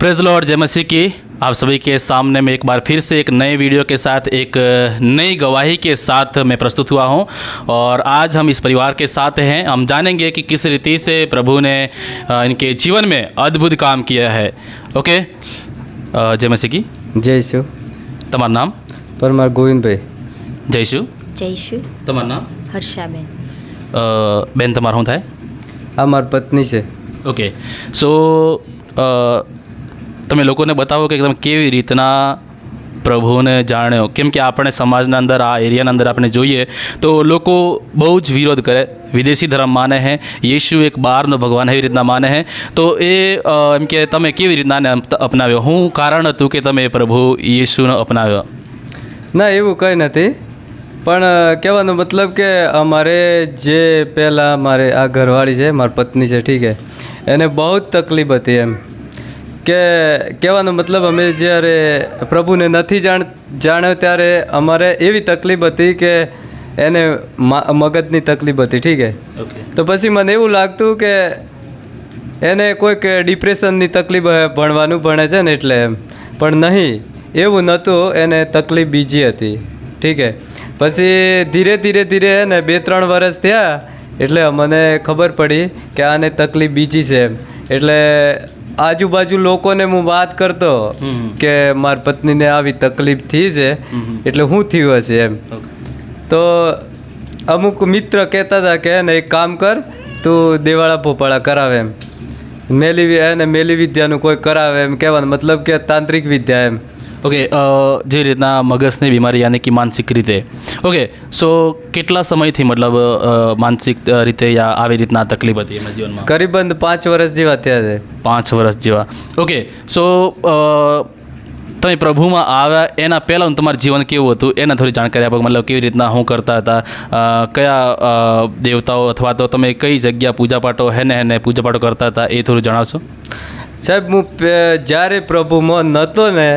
Praise Lord, जय मसीह की। आप सभी के सामने में एक बार फिर से एक नए वीडियो के साथ एक नई गवाही के साथ मैं प्रस्तुत हुआ हूं और आज हम इस परिवार के साथ हैं। हम जानेंगे कि किस रीति से प्रभु ने इनके जीवन में अद्भुत काम किया है। ओके, जय मसीह की। जय यीशु। તમારું નામ? પરમાર ગોવિંદભાઈ। જયશુ। જયશુ। તમારું નામ? હર્ષાબેન। બેન તમારું શું થાય? આ મારી પત્ની છે। ઓકે, સો તમે લોકોને બતાવો કે તમે કેવી રીતના પ્રભુને જાણ્યો, કેમ કે આપણે સમાજના અંદર આ એરિયાના અંદર આપણે જોઈએ તો લોકો બહુ જ વિરોધ કરે, વિદેશી ધર્મ માને છે, યેશુ એક બહારનો ભગવાન એવી રીતના માને છે। તો એ એમ કે તમે કેવી રીતના અપનાવ્યો? શું કારણ હતું કે તમે પ્રભુ યેશુને અપનાવ્યો? ના, એવું કંઈ નથી, પણ કહેવાનો મતલબ કે અમારે જે પહેલાં મારે આ ઘરવાળી છે, મારી પત્ની છે, ઠીક છે, એને બહુ જ તકલીફ હતી એમ કે કહેવાનો મતલબ અમે જ્યારે પ્રભુને નથી જાણ્યો ત્યારે અમારે એવી તકલીફ હતી કે એને મગજની તકલીફ હતી, ઠીક છે। તો પછી મને એવું લાગતું કે એને કોઈક ડિપ્રેશનની તકલીફ ભણવાનું ભણે છે ને એટલે એમ, પણ નહીં, એવું નહોતું, એને તકલીફ બીજી હતી, ઠીક છે। પછી ધીરે ધીરે ને 2-3 વર્ષ થયા એટલે મને ખબર પડી કે આને તકલીફ બીજી છે એમ। એટલે આજુબાજુ લોકોને હું વાત કરતો કે મારી પત્નીને આવી તકલીફ થઈ છે એટલે શું થયું હશે એમ। તો અમુક મિત્ર કહેતા હતા કે એને એક કામ કર, તું દેવાળા ભોપાળા કરાવે એમ, મેલી વિદ્યાનું કોઈ કરાવે એમ, કહેવાનો મતલબ કે તાંત્રિક વિદ્યા એમ। ઓકે, જે રીતના મગજની બીમારી યાની કે માનસિક રીતે। ઓકે, સો કેટલા સમયથી મતલબ માનસિક રીતે યા આવી રીતના તકલીફ હતી એમના જીવનમાં? કરીબન 5 વર્ષ જેવા થયા છે। 5 વર્ષ જેવા। ઓકે, સો તમે પ્રભુમાં આવ્યા એના પહેલાં તમારું જીવન કેવું હતું એના થોડી જાણકારી આપો। મતલબ કેવી રીતના શું કરતા હતા, કયા દેવતાઓ અથવા તો તમે કઈ જગ્યા પૂજાપાઠો હેને પૂજાપાઠો કરતા હતા એ થોડું જણાવશો? સાહેબ, હું જ્યારે પ્રભુમાં નહોતો ને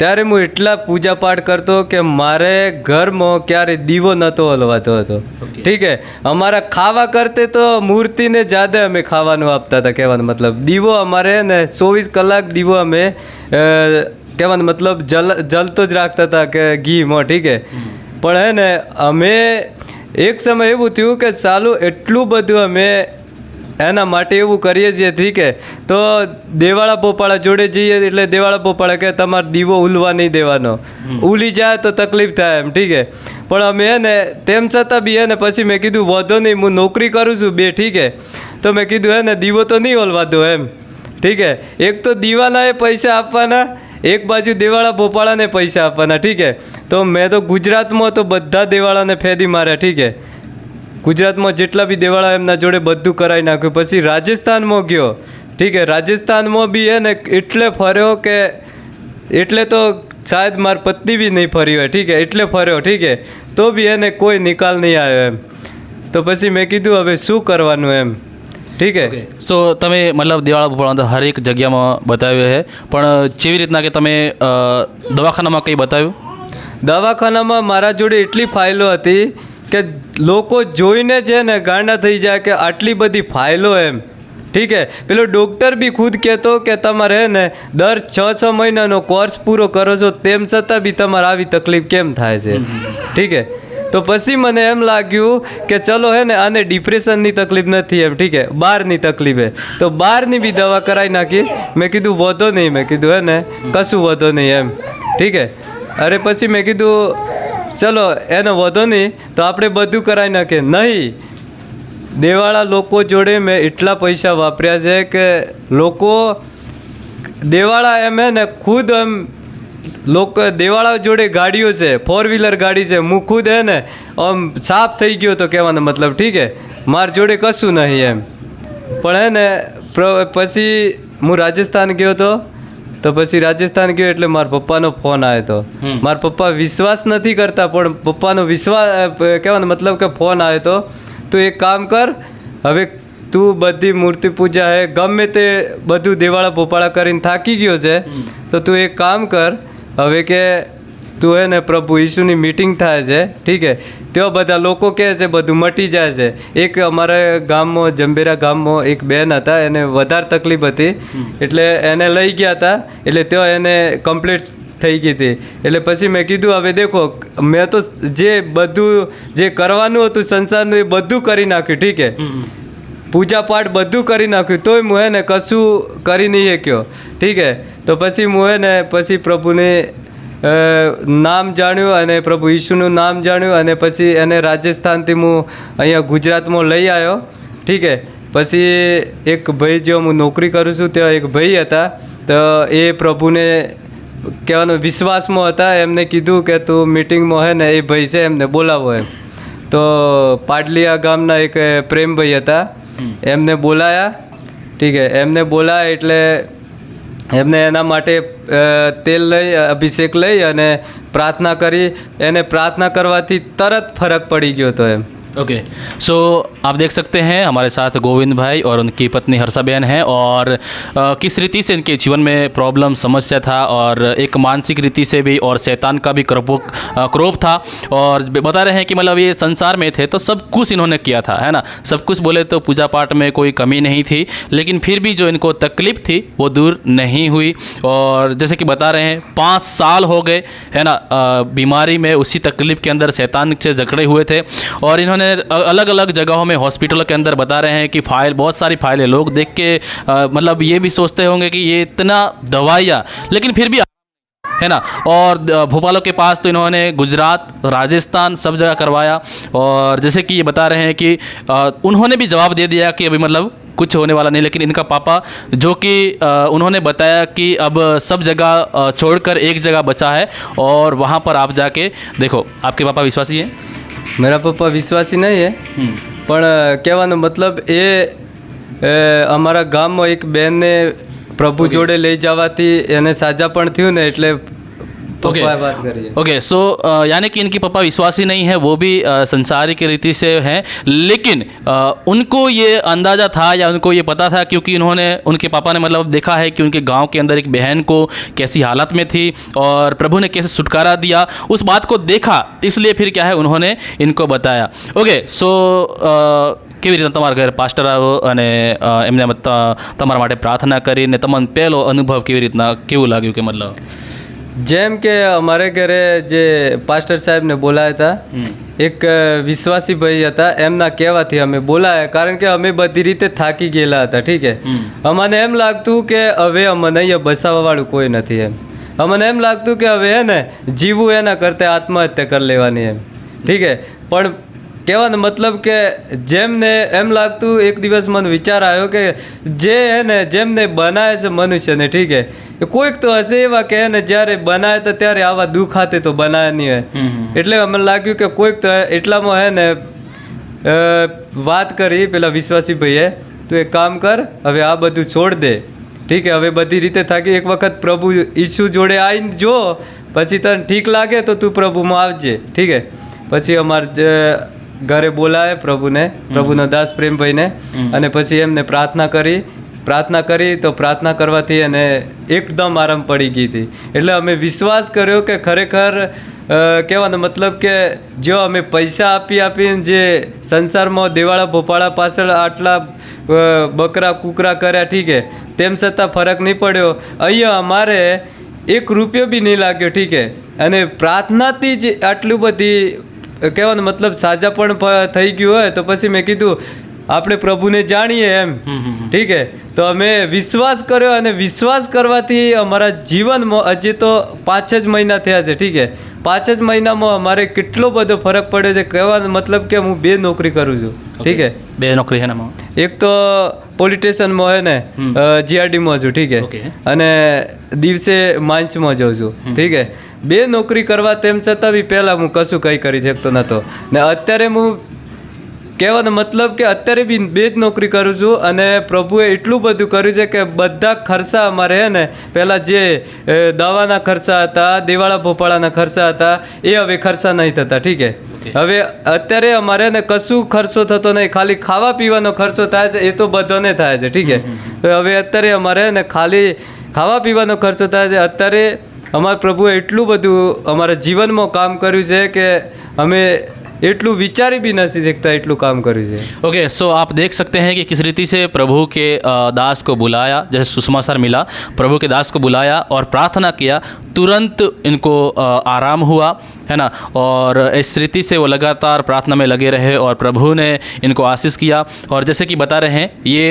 ત્યારે હું એટલા પૂજાપાઠ કરતો કે મારે ઘરમાં ક્યારે દીવો નહોતો હલવાતો હતો, ઠીક છે। અમારા ખાવા કરતે તો મૂર્તિને જાદે અમે ખાવાનું આપતા હતા, કહેવાનો મતલબ દીવો અમારે ને 24 કલાક દીવો અમે કહેવાનો મતલબ જલતો જ રાખતા હતા કે ઘીમાં, ઠીક છે। પણ હે ને અમે એક સમય એવું થયું કે ચાલુ એટલું બધું અમે એના માટે એવું કરીએ છીએ, ઠીક છે। તો દેવાળા પોપાળા જોડે જઈએ એટલે દેવાળા પોપાળા કે તમારે દીવો ઉલવા નહીં દેવાનો, ઉલી જાય તો તકલીફ થાય એમ, ઠીક છે। પણ અમે હે ને તેમ છતાં બી હે ને પછી મેં કીધું વાંધો નહીં, હું નોકરી કરું છું 2, ઠીક છે। તો મેં કીધું હે ને દીવો તો નહીં ઓલવા દો એમ, ઠીક છે। એક તો દીવાના એ પૈસા આપવાના, એક બાજુ દેવાળા પોપાળાને પૈસા આપવાના, ઠીક છે। તો મેં તો ગુજરાતમાં તો બધા દેવાળાને ફેદી માર્યા, ઠીક છે। ગુજરાતમાં જેટલા બી દેવાળા એમના જોડે બધું કરાવી નાખ્યું। પછી રાજસ્થાનમાં ગયો, ઠીક છે। રાજસ્થાનમાં બી હે ને એટલે ફર્યો કે એટલે તો શાયદ મારી પત્ની બી નહીં ફરી હોય, ઠીક છે, એટલે ફર્યો, ઠીક છે। તો બી એને કોઈ નિકાલ નહીં આવ્યો એમ। તો પછી મેં કીધું હવે શું કરવાનું એમ, ઠીક છે। સો તમે મતલબ દેવાળા ભોપાળા હરેક જગ્યામાં બતાવ્યું છે, પણ જેવી રીતના કે તમે દવાખાનામાં કંઈ બતાવ્યું? દવાખાનામાં મારા જોડે એટલી ફાઇલો હતી કે લોકો જોઈને છે ને ગાંડા થઈ જાય કે આટલી બધી ફાઇલો એમ, ઠીક છે। પેલો ડૉક્ટર બી ખુદ કહેતો કે તમારે ને દર 6-6 મહિનાનો કોર્સ પૂરો કરો છો તેમ છતાં બી તમારે આવી તકલીફ કેમ થાય છે, ઠીક છે। તો પછી મને એમ લાગ્યું કે ચલો હે ને આને ડિપ્રેશનની તકલીફ નથી એમ, ઠીક છે, બહારની તકલીફ છે, તો બહારની બી દવા કરાવી નાખી। મેં કીધું વધો નહીં, મેં કીધું હે ને કશું વધો નહીં એમ, ઠીક છે। અરે પછી મેં કીધું ચલો એનો વધો નહીં તો આપણે બધું કરાવી નાખીએ। નહીં, દેવાળા લોકો જોડે મેં એટલા પૈસા વાપર્યા છે કે લોકો દેવાળા એમ હે ને ખુદ એમ લોકો દેવાળા જોડે ગાડીઓ છે, 4 વ્હીલર ગાડી છે, હું ખુદ હે ને આમ સાફ થઈ ગયો તો કહેવાનો મતલબ, ઠીક છે, મારા જોડે કશું નહીં એમ। પણ હે ને પછી હું રાજસ્થાન ગયો તો પછી રાજસ્થાન ગયો એટલે મારા પપ્પાનો ફોન આવ્યો હતો। મારા પપ્પા વિશ્વાસ નથી કરતા પણ પપ્પાનો વિશ્વાસ કહેવાનો મતલબ કે ફોન આવ્યો હતો, તું એક કામ કર, હવે તું બધી મૂર્તિ પૂજા હે ગમે તે બધું દેવાળા ભોપાળા કરીને થાકી ગયો છે, તો તું એક કામ કર, હવે કે તું હે ને પ્રભુ ઈસુની મીટિંગ થાય છે, ઠીક હે, તેઓ બધા લોકો કહે છે બધું મટી જાય છે. એક અમારા ગામમાં જંબેરા ગામમાં એક બેન હતા, એને વધારે તકલીફ હતી, એટલે એને લઈ ગયા હતા, એટલે તેઓ એને કમ્પ્લીટ થઈ ગઈ હતી. એટલે પછી મેં કીધું હવે દેખો, મેં તો જે બધું જે કરવાનું હતું સંસારનું એ બધું કરી નાખ્યું, ઠીક હે, પૂજા પાઠ બધું કરી નાખ્યું, તોય હું હે ને કશું કરી નહીં શક્યો, ઠીક હે. તો પછી હું હે ને પછી પ્રભુને નામ જાણ્યું અને પ્રભુ ઈસુનું નામ જાણ્યું, અને પછી એને રાજસ્થાનથી હું અહીંયા ગુજરાતમાં લઈ આવ્યો, ઠીક હે. પછી એક ભાઈ જો હું નોકરી કરું છું ત્યાં એક ભાઈ હતા, તો એ પ્રભુને કહેવાનો વિશ્વાસમાં હતા, એમને કીધું કે તું મીટિંગમાં હે ને એ ભાઈ છે એમને બોલાવો એમ. તો પાડલિયા ગામના એક પ્રેમભાઈ હતા, એમને બોલાયા, ઠીક હે. એમને બોલાયા એટલે એમને એના માટે તેલ લઈ અભિષેક લઈ અને પ્રાર્થના કરી. એને પ્રાર્થના કરવાથી તરત ફરક પડી ગયો હતો એમ. ओके, सो आप देख सकते हैं हमारे साथ गोविंद भाई और उनकी पत्नी हर्षा बहन हैं, और किस रीति से इनके जीवन में प्रॉब्लम समस्या था, और एक मानसिक रीति से भी, और शैतान का भी क्रोध था, और बता रहे हैं कि मतलब ये संसार में थे तो सब कुछ इन्होंने किया था, है ना, सब कुछ बोले तो पूजा पाठ में कोई कमी नहीं थी, लेकिन फिर भी जो इनको तकलीफ थी वो दूर नहीं हुई. और जैसे कि बता रहे हैं 5 साल हो गए, है ना, बीमारी में उसी तकलीफ के अंदर शैतान से जकड़े हुए थे, और इन्होंने अलग अलग जगहों में हॉस्पिटलों के अंदर बता रहे हैं कि बहुत सारी फाइलें, लोग देख के मतलब ये भी सोचते होंगे कि ये इतना दवाइयाँ, लेकिन फिर भी, है ना. और भोपालों के पास तो इन्होंने गुजरात, राजस्थान सब जगह करवाया, और जैसे कि ये बता रहे हैं कि उन्होंने भी जवाब दे दिया कि अभी मतलब कुछ होने वाला नहीं, लेकिन इनका पापा जो कि उन्होंने बताया कि अब सब जगह छोड़कर एक जगह बचा है, और वहाँ पर आप जाके देखो. आपके पापा विश्वासी हैं? मेरा पप्पा विश्वासी नहीं है, પણ કહેવાનો મતલબ એ અમારા ગામમાં એક બેનને પ્રભુ જોડે લઈ જવાથી એને સાજા પણ થયું ને, એટલે पप्पा बात करिए. ओके, सो यानी कि इनके पापा विश्वासी नहीं है, वो भी संसारिक रीति से हैं, लेकिन उनको ये अंदाज़ा था या उनको ये पता था, क्योंकि इन्होंने, उनके पापा ने मतलब देखा है कि उनके गांव के अंदर एक बहन को कैसी हालत में थी और प्रभु ने कैसे छुटकारा दिया, उस बात को देखा, इसलिए फिर क्या है उन्होंने इनको बताया. ओके, सो કેવી રીતે તમારા ઘરે પાસ્ટર આવ્યો અને એમને તમારા માટે પ્રાર્થના કરીને તમને પહેલો અનુભવ કેવી રીતના કેવું લાગ્યું કે મતલબ? જેમ કે અમારે ઘરે જે પાસ્ટર સાહેબને બોલાયા હતા, એક વિશ્વાસી ભાઈ હતા, એમના કહેવાથી અમે બોલાયા, કારણ કે અમે બધી રીતે થાકી ગયેલા હતા, ઠીક હે. અમને એમ લાગતું કે હવે અમને અહીંયા બસાવવાવાળું કોઈ નથી એમ. અમને એમ લાગતું કે હવે હે ને જીવવું એના કરતાં આત્મહત્યા કરી લેવાની એમ, ઠીક હે. પણ કહેવાનો મતલબ કે જેમને એમ લાગતું, એક દિવસ મને વિચાર આવ્યો કે જે હે ને જેમને બનાવે છે મનુષ્યને, ઠીક હે, કોઈક તો હશે એવા કે હે ને જ્યારે બનાવે તો ત્યારે આવા દુઃખ હાથે તો બનાવે નહીં હોય. એટલે અમને લાગ્યું કે કોઈક તો એટલામાં હે ને વાત કરી પેલા વિશ્વાસી ભાઈએ, તું એક કામ કર, હવે આ બધું છોડ દે, ઠીક હે, હવે બધી રીતે થાકી, એક વખત પ્રભુ ઈસુ જોડે આવીને જો, પછી તને ઠીક લાગે તો તું પ્રભુમાં આવજે, ઠીક હે. પછી અમારે ઘરે બોલાવે પ્રભુને, પ્રભુનો દાસ પ્રેમભાઈને, અને પછી એમને પ્રાર્થના કરી તો પ્રાર્થના કરવાથી એને એકદમ આરામ પડી ગઈ હતી. એટલે અમે વિશ્વાસ કર્યો કે ખરેખર કહેવાનો મતલબ કે જો અમે પૈસા આપીને જે સંસારમાં દેવાળા ભોપાળા પાછળ આટલા બકરા કૂકરા કર્યા, ઠીક હે, તેમ છતાં ફરક નહીં પડ્યો. અહીંયા અમારે ₹1 બી નહીં લાગ્યો, ઠીક હે. અને પ્રાર્થનાથી જ આટલું બધી કહેવાનો મતલબ સાજા પણ થઈ ગયું હોય તો પછી મેં કીધું આપણે પ્રભુને જાણીએ એમ, ઠીક હે. તો અમે વિશ્વાસ કર્યો, અને વિશ્વાસ કરવાથી અમારા જીવનમાં હજી તો 5 જ મહિના થયા છે, ઠીક હે. 5 જ મહિનામાં અમારે કેટલો બધો ફરક પડ્યો છે. કહેવાનો મતલબ કે હું 2 નોકરી કરું છું, ઠીક હે. 2 નોકરી છે ને? એક તો પોલીસ સ્ટેશનમાં હોય ને GRDમાં છું, ઠીક હે, અને દિવસે માંચમાં જાઉં છું, ઠીક હે. 2 નોકરી કરવા તેમ છતાં બી પહેલાં હું કશું કંઈ કરી શકતો નહોતો, ને અત્યારે હું કહેવાનો મતલબ કે અત્યારે બી 2 જ નોકરી કરું છું. અને પ્રભુએ એટલું બધું કર્યું છે કે બધા ખર્ચા અમારે હે ને, પહેલાં જે દવાના ખર્ચા હતા, દિવાળા ભોપાળાના ખર્ચા હતા, એ હવે ખર્ચા નહીં થતા, ઠીક હે. હવે અત્યારે અમારે ને કશું ખર્ચો થતો નહીં, ખાલી ખાવા પીવાનો ખર્ચો થાય છે, એ તો બધાને થાય છે, ઠીક હે. તો હવે અત્યારે અમારે ને ખાલી ખાવા પીવાનો ખર્ચો થાય છે. અત્યારે અમારા પ્રભુએ એટલું બધું અમારા જીવનમાં કામ કર્યું છે કે અમે એટલું વિચારી भी नहीं सकता એટલું કામ કર્યું છે. ओके सो आप देख सकते हैं कि किस रीति से प्रभु के दास को बुलाया, जैसे सुषमाचार मिला, प्रभु के दास को बुलाया और प्रार्थना किया, तुरंत इनको आराम हुआ, है ना. और इस रीति से वो लगातार प्रार्थना में लगे रहे और प्रभु ने इनको आशीष किया. और जैसे कि बता रहे हैं ये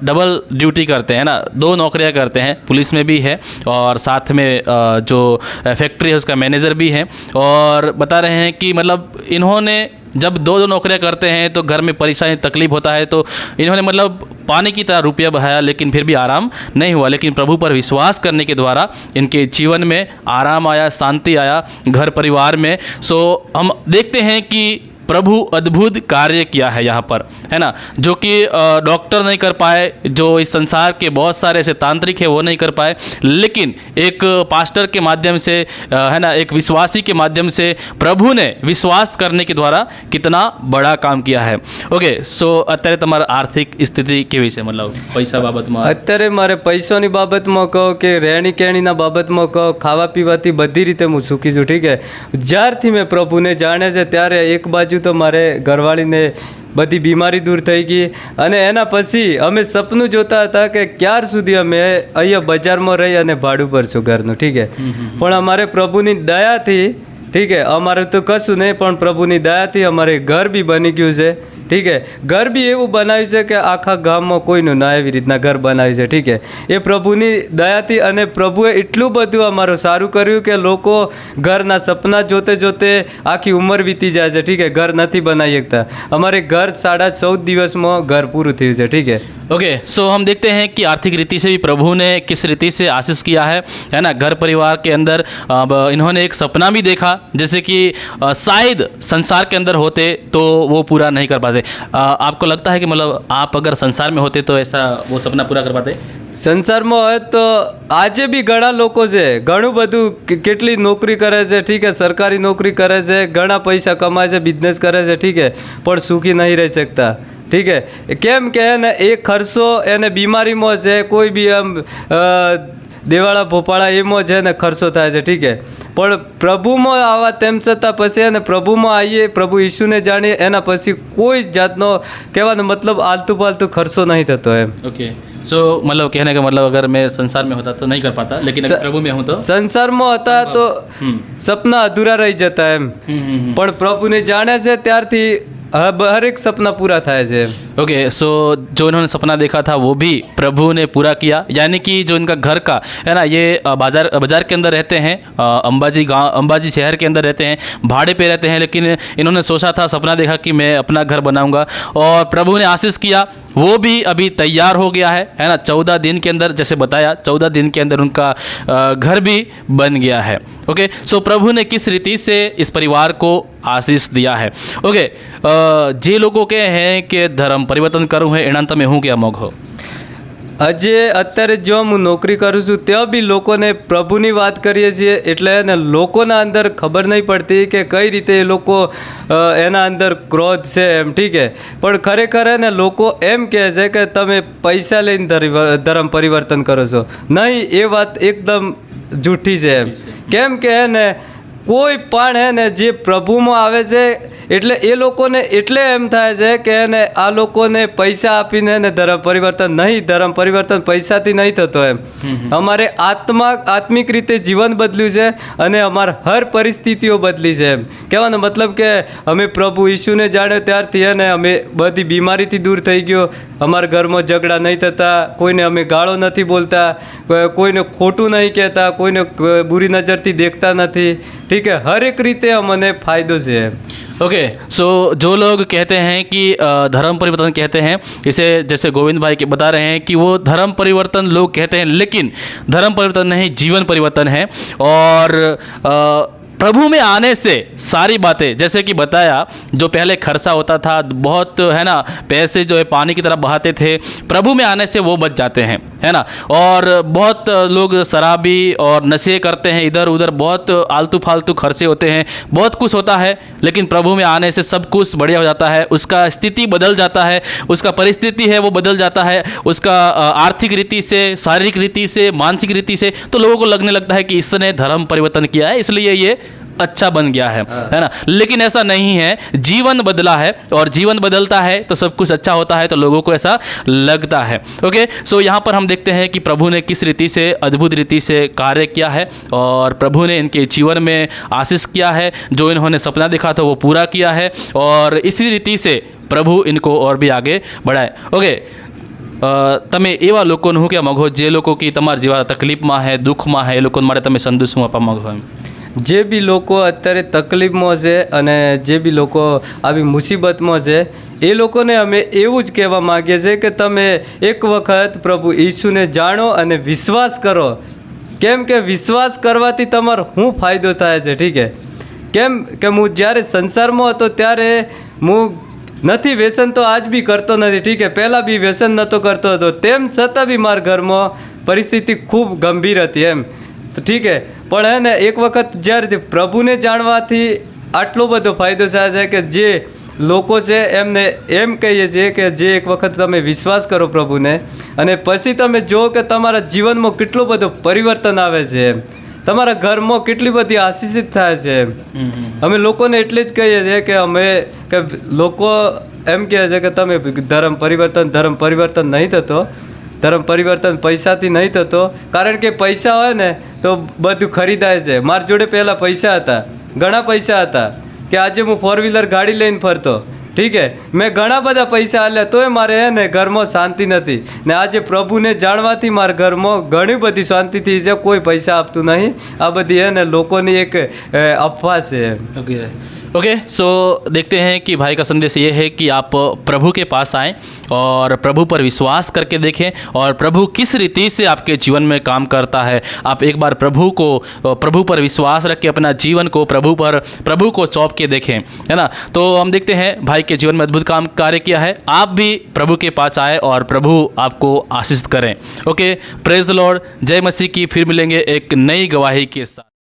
डबल ड्यूटी करते हैं ना, 2 नौकरियां करते हैं, पुलिस में भी है और साथ में जो फैक्ट्री है उसका मैनेजर भी है. और बता रहे हैं कि मतलब इन्होंने जब 2 नौकरियां करते हैं तो घर में परेशानी तकलीफ होता है, तो इन्होंने मतलब पानी की तरह रुपया बहाया लेकिन फिर भी आराम नहीं हुआ. लेकिन प्रभु पर विश्वास करने के द्वारा इनके जीवन में आराम आया, शांति आया घर परिवार में. सो हम देखते हैं कि प्रभु अद्भुत कार्य किया है यहाँ पर, है ना, जो कि डॉक्टर नहीं कर पाए, जो इस संसार के बहुत सारे ऐसे तांत्रिक है वो नहीं कर पाए, लेकिन एक पास्टर के माध्यम से, है ना, एक विश्वासी के माध्यम से प्रभु ने विश्वास करने के द्वारा कितना बड़ा काम किया है. ओके सो અત્યારે તમારા આર્થિક સ્થિતિ કેવી છે, મતલબ પૈસા બાબતમાં? અત્યારે મારે પૈસાની બાબતમાં કહો કે રહેણી કહેણીના બાબતમાં કહો, ખાવા પીવાથી બધી રીતે હું સુખી છું. ઠીક છે, જ્યારથી મેં પ્રભુને જાણે છે ત્યારે એક બાજુ તો મારે ઘરવાળીને બધી બીમારી દૂર થઈ ગઈ અને એના પછી અમે સપનું જોતા હતા કે ક્યાર સુધી અમે અહીંયા બજારમાં રહી અને ભાડું ભરશું ઘરનું. ઠીક છે, પણ અમારે પ્રભુની દયાથી, ઠીક છે, અમારું તો કશું નહીં પણ પ્રભુની દયાથી અમારે ઘર બી બની ગયું છે. ઠીક છે, ઘર બી એવું બનાવ્યું છે કે આખા ગામમાં કોઈનું ના એવી રીતના ઘર બનાવ્યું છે. ઠીક છે, એ પ્રભુની દયાથી અને પ્રભુએ એટલું બધું અમારું સારું કર્યું કે લોકો ઘરના સપના જોતે જોતે આખી ઉંમર વીતી જાય છે. ઠીક છે, ઘર નથી બનાવી શકતા. અમારે ઘર 14.5 દિવસમાં घर पूરું થયું છે. ઠીક है. ओके सो हम देखते हैं कि आर्थिक रीति से भी प्रभु ने किस रीति से आशीष किया है ना. घर परिवार के अंदर इन्होंने एक सपना भी देखा, जैसे कि शायद संसार के अंदर होते तो वो पूरा नहीं कर पाते. आपको लगता है कि मतलब आप अगर संसार में होते तो ऐसा वो सपना पूरा कर पाते? સંસારમાં હોય તો આજે બી ઘણા લોકો છે, ઘણું બધું કેટલી નોકરી કરે છે. ઠીક છે, સરકારી નોકરી કરે છે, ઘણા પૈસા કમાય છે, બિઝનેસ કરે છે. ઠીક છે, પણ સુખી નહીં રહી શકતા. ઠીક છે, કેમ કે એને એ ખર્ચો એને બીમારીમાં છે, કોઈ બી આમ દેવાળા ભોપાળા એમાં છે ને ખર્ચો થાય છે. ઠીક છે, પણ પ્રભુમાં આવા તેમ છતાં પછી એને પ્રભુમાં આવીએ, પ્રભુ ઈશુને જાણીએ, એના પછી કોઈ જ જાતનો કહેવાનો मतलब आलतू फालतू खर्चो नहीं થતો એમ. ओके सो मतलब कहने का मतलब अगर मैं संसार में होता तो नहीं कर पाता, लेकिन अगर प्रभु में हूँ तो સંસારમાં હતા તો સપના અધૂરા રહી જતા એમ. પણ પ્રભુને જાણે છે ત્યારથી हर एक सपना पूरा था है. ओके सो जो इन्होंने सपना देखा था वो भी प्रभु ने पूरा किया. यानी कि जो इनका घर का है ना, ये बाजार के अंदर रहते हैं, अंबाजी शहर के अंदर रहते हैं, भाड़े पे रहते हैं, लेकिन इन्होंने सोचा था, सपना देखा कि मैं अपना घर बनाऊंगा और प्रभु ने आशीष किया. वो भी अभी तैयार हो गया है ना. 14 दिन के अंदर, जैसे बताया, 14 दिन के अंदर उनका घर भी बन गया है. ओके सो प्रभु ने किस रीति से इस परिवार को आशीष दिया है. ओके जे लोगो के हैं कि धर्म परिवर्तन करूँ है एना तमे हूँ क्या मोघो? આજે અત્યારે જો હું નોકરી કરું છું ત્યાં બી લોકોને પ્રભુની વાત કરીએ છીએ એટલે ને લોકોના અંદર ખબર નહીં પડતી કે કઈ રીતે એ લોકો એના અંદર ક્રોધ છે એમ. ઠીક છે, પણ ખરેખર ને લોકો એમ કહે છે કે તમે પૈસા લઈને ધર્મ પરિવર્તન કરો છો. નહીં, એ વાત એકદમ જૂઠી છે એમ. કેમ કે ને કોઈ પણ હે ને જે પ્રભુમાં આવે છે એટલે એ લોકોને એટલે એમ થાય છે કે એને આ લોકોને પૈસા આપીને ને ધર્મ પરિવર્તન નહીં, ધર્મ પરિવર્તન પૈસાથી નહીં થતો એમ. અમારે આત્મિક રીતે જીવન બદલ્યું છે અને અમારા હર પરિસ્થિતિઓ બદલી છે એમ. કહેવાનો મતલબ કે અમે પ્રભુ ઈશુને જાણ્યો ત્યારથી એને અમે બધી બીમારીથી દૂર થઈ ગયો. અમારા ઘરમાં ઝઘડા નહીં થતા, કોઈને અમે ગાળો નથી બોલતા, કોઈને ખોટું નહીં કહેતા, કોઈને બુરી નજરથી દેખતા નથી. ठीक है, हर एक रीते हमने फायदो से है. ओके सो जो लोग कहते हैं कि धर्म परिवर्तन कहते हैं, इसे जैसे गोविंद भाई के बता रहे हैं कि वो धर्म परिवर्तन लोग कहते हैं, लेकिन धर्म परिवर्तन नहीं, जीवन परिवर्तन है. और प्रभु में आने से सारी बातें, जैसे कि बताया, जो पहले खर्चा होता था, बहुत है ना, पैसे जो है पानी की तरह बहाते थे, प्रभु में आने से वो बच जाते हैं, है ना। और बहुत लोग शराबी और नशे करते हैं, इधर उधर बहुत आलतू फालतू खर्चे होते हैं, बहुत कुछ होता है, लेकिन प्रभु में आने से सब कुछ बढ़िया हो जाता है, उसका स्थिति बदल जाता है, उसका परिस्थिति है वो बदल जाता है, उसका आर्थिक रीति से, शारीरिक रीति से, मानसिक रीति से, तो लोगों को लगने लगता है कि इसने धर्म परिवर्तन किया है इसलिए ये अच्छा बन गया है ना। लेकिन ऐसा नहीं है, जीवन बदला है, और जीवन बदलता है तो सब कुछ अच्छा होता है, तो लोगों को ऐसा लगता है। ओके, सो यहाँ पर हम देखते हैं कि प्रभु ने किस रीति से, अद्भुत रीति से कार्य किया है, और प्रभु ने इनके जीवन में आशीष किया है, जो इन्होंने सपना देखा था वो पूरा किया है, और इसी रीति से प्रभु इनको और भी आगे बढ़ाए। ओके, તમે એવા લોકોનું શું કહેવા માગો જે લોકો કે તમારા જેવા તકલીફમાં છે, દુઃખમાં છે, એ લોકો માટે તમે સંદેશ શું આપવા માગો એમ? જે બી લોકો અત્યારે તકલીફમાં છે અને જે બી લોકો આવી મુસીબતમાં છે, એ લોકોને અમે એવું જ કહેવા માગીએ છીએ કે તમે એક વખત પ્રભુ ઈસુને જાણો અને વિશ્વાસ કરો. કેમ કે વિશ્વાસ કરવાથી તમારો શું ફાયદો થાય છે? ઠીક છે, કેમ કે હું જ્યારે સંસારમાં હતો ત્યારે હું નથી વ્યસન તો આજ બી કરતો નથી. ઠીક છે, પહેલાં બી વ્યસન નહોતો કરતો હતો, તેમ છતાં બી મારા ઘરમાં પરિસ્થિતિ ખૂબ ગંભીર હતી એમ. તો ઠીક છે, પણ હે ને એક વખત જ્યારે પ્રભુને જાણવાથી આટલો બધો ફાયદો થાય છે કે જે લોકો છે એમને એમ કહીએ છીએ કે જે એક વખત તમે વિશ્વાસ કરો પ્રભુને, અને પછી તમે જુઓ કે તમારા જીવનમાં કેટલો બધો પરિવર્તન આવે છે એમ, તમારા ઘરમાં કેટલી બધી આશીષિત થાય છે એમ. અમે લોકોને એટલે જ કહીએ છીએ કે લોકો એમ કહે છે કે તમે ધર્મ પરિવર્તન નહીં થતો, ધર્મ પરિવર્તન પૈસાથી નહીં થતો, કારણ કે પૈસા હોય ને તો બધું ખરીદાય છે. મારી જોડે પહેલાં પૈસા હતા, ઘણા પૈસા હતા, કે આજે હું 4 વ્હીલર ગાડી લઈને ફરતો. ઠીક છે, મેં ઘણા બધા પૈસા આલ્યા તોય મારે હે ને ઘરમાં શાંતિ નથી, ને આજે પ્રભુને જાણવાથી મારા ઘરમાં ઘણી બધી શાંતિથી છે, કોઈ પૈસા આપતું નહીં. આ બધી है ना लोगों एक अफवाह से है. ओके, सो देखते हैं कि भाई का संदेश ये है कि आप प्रभु के पास आएँ और प्रभु पर विश्वास करके देखें, और प्रभु किस रीति से आपके जीवन में काम करता है. आप एक बार प्रभु पर विश्वास रख के अपना जीवन को प्रभु को सौंप के देखें, है ना. तो हम देखते हैं भाई के जीवन में अद्भुत काम कार्य किया है. आप भी प्रभु के पास आए और प्रभु आपको आशीष करें. ओके, प्रेज द लॉर्ड, जय मसीह की. फिर मिलेंगे एक नई गवाही के साथ.